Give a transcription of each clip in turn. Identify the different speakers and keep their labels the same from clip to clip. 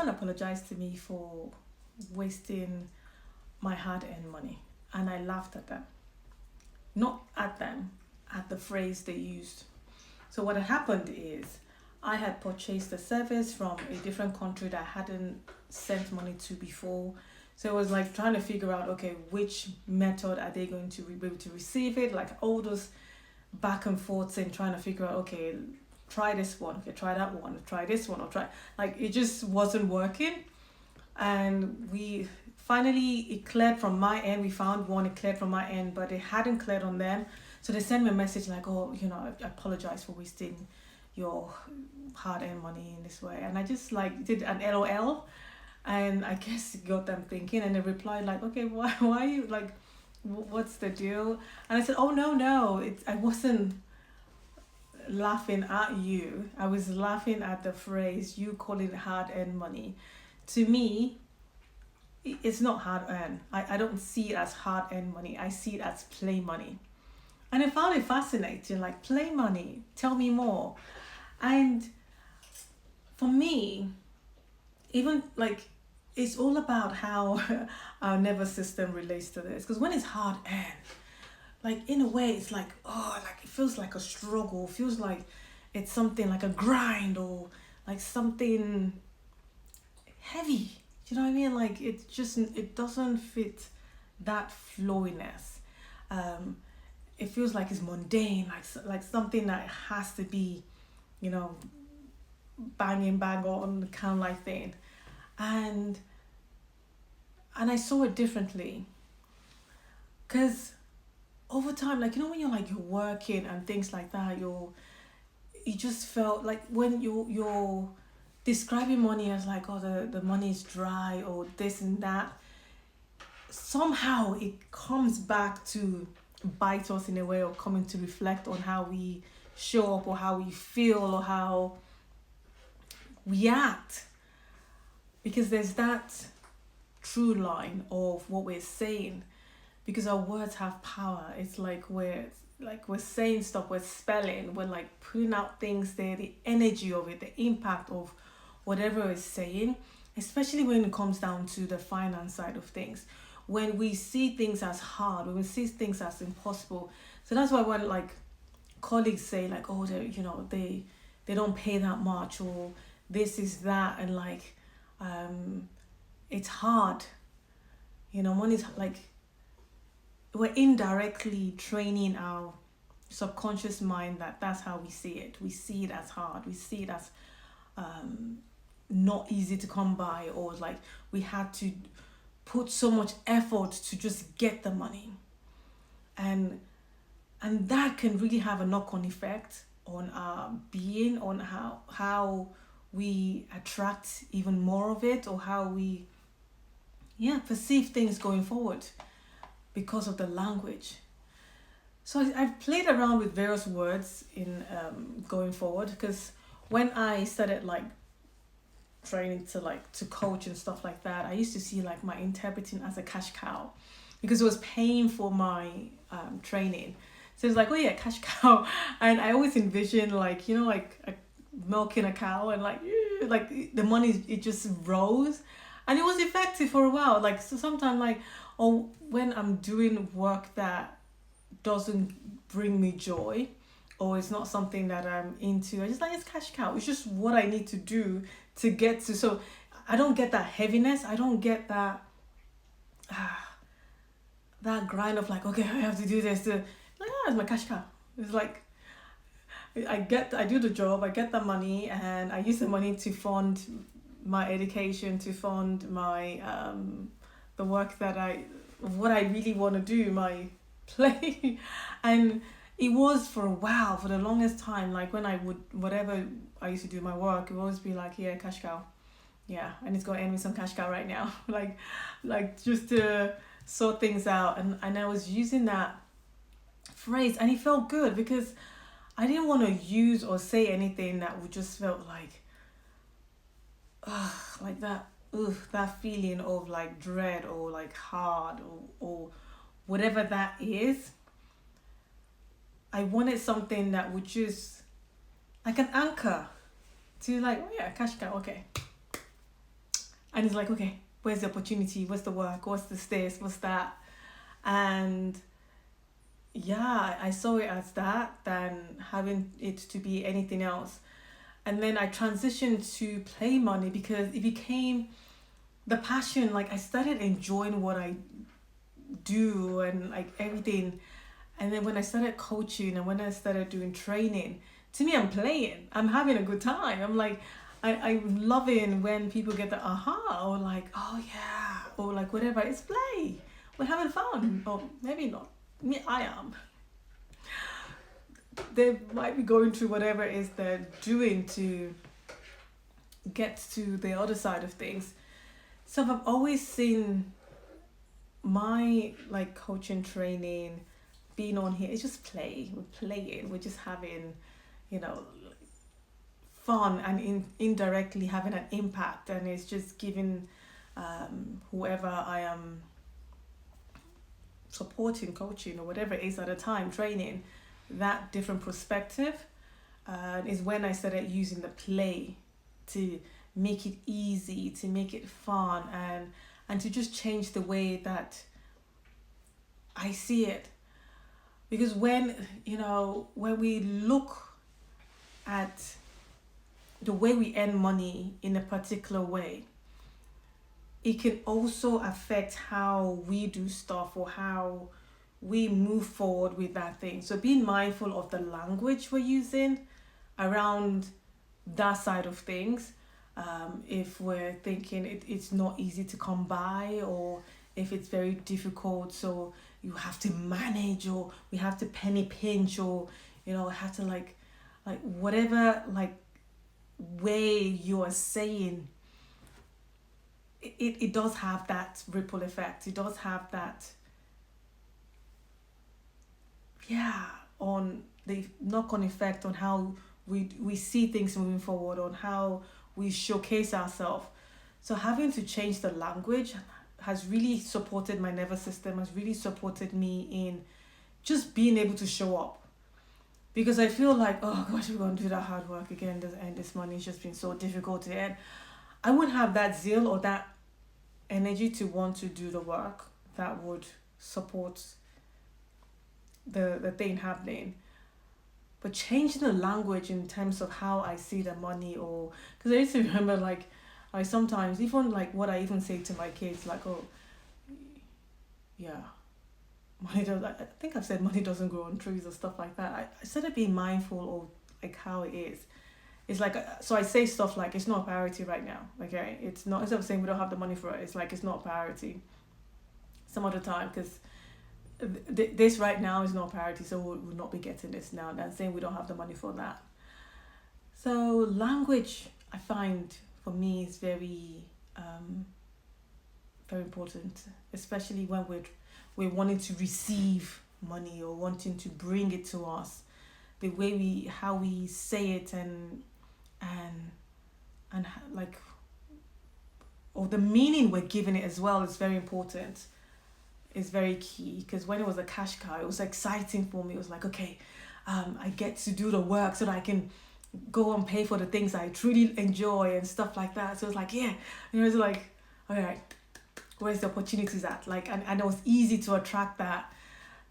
Speaker 1: someone apologized to me for wasting my hard-earned money, and I laughed at them. Not at them, at the phrase they used. So what had happened is I had purchased a service from a different country that I hadn't sent money to before. So it was like trying to figure out, okay, which method are they going to be able to receive it? Like all those back and forths and trying to figure out, okay, try this one, okay, try that one, try this one, or try, like it just wasn't working. And we finally, it cleared from my end. We found one, it cleared from my end, but it hadn't cleared on them. So they sent me a message like, oh, I apologize for wasting your hard-earned money in this way. And I just like did an LOL, and I guess it got them thinking, and they replied like, okay, why are you like, what's the deal? And I said, oh no, I wasn't laughing at you. I was laughing at the phrase you call it hard-earned money. To me, it's not hard-earned. I don't see it as hard-earned money. I see it as play money. And I found it fascinating, like play money, tell me more. And for me, even like, it's all about how our nervous system relates to this. Because when it's hard earned, like in a way, it's like, oh, like it feels like a struggle, feels like it's something like a grind or like something heavy. Do you know what I mean? Like it doesn't fit that flowiness. It feels like it's mundane, like something that has to be, bang on kind of like thing. And I saw it differently, because over time, like, when you're working and things like that, you just felt like when you're describing money as like, oh, the money is dry or this and that, somehow it comes back to bite us in a way, or coming to reflect on how we show up or how we feel or how we act. Because there's that true line of what we're saying, because our words have power. It's like we're saying stuff, we're spelling, we're like putting out things there, the energy of it, the impact of whatever we're saying, especially when it comes down to the finance side of things. When we see things as hard, when we see things as impossible. So that's why when like colleagues say like, oh, they don't pay that much, or this is that, and like it's hard, money's like, we're indirectly training our subconscious mind that's how we see it. We see it as hard, we see it as not easy to come by, or like we had to put so much effort to just get the money. And that can really have a knock-on effect on our being, on how we attract even more of it, or how we perceive things going forward because of the language. So I've played around with various words in going forward, because when I started like training to coach and stuff like that, I used to see like my interpreting as a cash cow, because it was paying for my training. So it's like, oh yeah, cash cow. And I always envision like, milking a cow, and like the money, it just rose, and it was effective for a while. Like, so sometimes like, or when I'm doing work that doesn't bring me joy, or it's not something that I'm into, I just like, it's cash cow. It's just what I need to do to get to. So I don't get that heaviness. I don't get that that grind of like, okay, I have to do this. It's my cash cow. It's like, I do the job, I get the money, and I use the money to fund my education, to fund my the work what I really want to do, my play. And it was for a while, for the longest time, like when I would, whatever I used to do my work, it would always be like, yeah, cash cow. Yeah, and it's going to end with some cash cow right now. like just to sort things out. And I was using that phrase, and it felt good, because I didn't want to use or say anything that would just felt like, like that feeling of like dread, or like hard, or whatever that is. I wanted something that would just, like an anchor to like, oh yeah, cash cow, okay. And it's like, okay, where's the opportunity? What's the work? What's this? What's that? And yeah, I saw it as that than having it to be anything else. And then I transitioned to play money because it became the passion. Like I started enjoying what I do and like everything. And then when I started coaching and when I started doing training, to me, I'm playing. I'm having a good time. I'm like, I'm loving when people get the aha or like, oh yeah, or like whatever. It's play. We're having fun. Or maybe not. Me, I am. They might be going through whatever it is they're doing to get to the other side of things. So I've always seen my like coaching training being on here. It's just play. We're playing. We're just having, you know, fun and indirectly having an impact, and it's just giving whoever I am supporting, coaching, or whatever it is at the time, training, that different perspective. Is when I started using the play to make it easy, to make it fun, and to just change the way that I see it. Because when we look at the way we earn money in a particular way, it can also affect how we do stuff or how we move forward with that thing. So being mindful of the language we're using around that side of things. If we're thinking it's not easy to come by, or if it's very difficult, so you have to manage, or we have to penny pinch, or have to like whatever like way you are saying, it does have that ripple effect. It does have that, on the knock-on effect on how we see things moving forward, on how we showcase ourselves. So having to change the language has really supported my nervous system, has really supported me in just being able to show up. Because I feel like, oh gosh, we're going to do that hard work again, and this money has just been so difficult to earn. I wouldn't have that zeal or that energy to want to do the work that would support the thing happening. But changing the language in terms of how I see the money, or because I used to remember like I sometimes even like what I even say to my kids, like, oh yeah, money does, I think I've said money doesn't grow on trees or stuff like that. I started being mindful of like how it is. It's like, so I say stuff like, it's not a priority right now, okay? It's not, instead of saying we don't have the money for it, it's like, it's not a priority some other time, because this right now is not a priority, so we'll not be getting this now. Than saying we don't have the money for that. So language, I find, for me, is very, very important, especially when we're wanting to receive money or wanting to bring it to us. The way how we say it and like, or the meaning we're giving it as well is very important. Is very key, because when it was a cash cow, it was exciting for me. It was like, okay, I get to do the work so that I can go and pay for the things I truly enjoy and stuff like that. So it's like, yeah, it's like, all right, where's the opportunities at? Like, and it was easy to attract that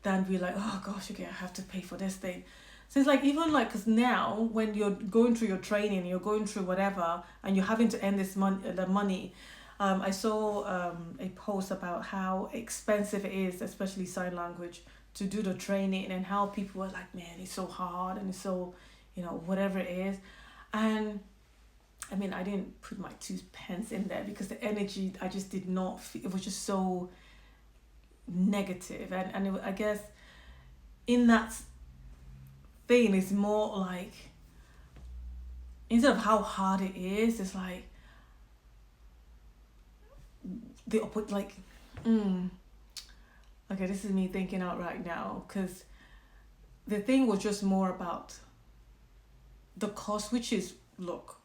Speaker 1: than be like, oh gosh, okay, I have to pay for this thing. So it's like, even like, because now when you're going through your training, you're going through whatever, and you're having to earn the money. I saw a post about how expensive it is, especially sign language, to do the training, and how people were like, man, it's so hard, and it's so, whatever it is. And I mean, I didn't put my 2 pence in there because the energy, I just did not feel, it was just so negative. And I guess in that thing, it's more like, instead of how hard it is, it's like, okay, this is me thinking out right now, because the thing was just more about the cost, which is, look,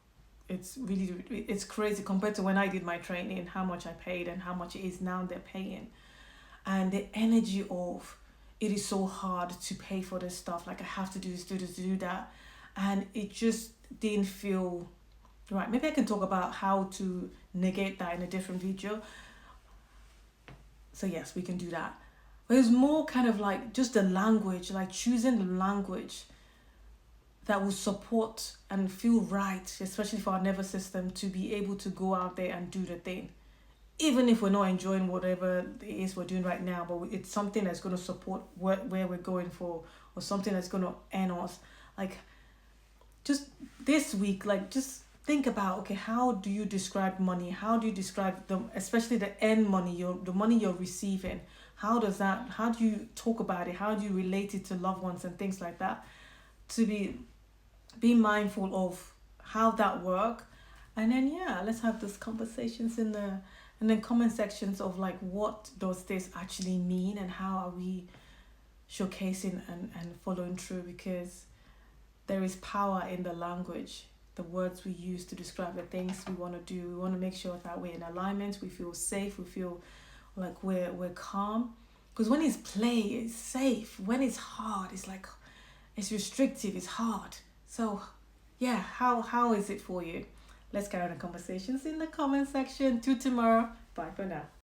Speaker 1: it's crazy compared to when I did my training, how much I paid and how much it is now they're paying, and the energy of it is so hard to pay for this stuff, like I have to do this, do that, and it just didn't feel Right, maybe I can talk about how to negate that in a different video. So yes, we can do that. But it's more kind of like just the language, like choosing the language that will support and feel right, especially for our nervous system to be able to go out there and do the thing. Even if we're not enjoying whatever it is we're doing right now, but it's something that's going to support where we're going for, or something that's going to earn us. Like, just this week, like, just think about, okay, how do you describe money? How do you describe the, especially the end money, the money you're receiving? How do you talk about it? How do you relate it to loved ones and things like that? To be mindful of how that work. And then yeah, let's have those conversations in the comment sections of like, what does this actually mean, and how are we showcasing and following through, because there is power in the language, the words we use to describe the things we want to do. We want to make sure that we're in alignment, we feel safe, we feel like we're calm. Because when it's play, it's safe. When it's hard, it's like, it's restrictive, it's hard. So yeah, how is it for you? Let's carry on the conversations in the comment section. Till tomorrow. Bye for now.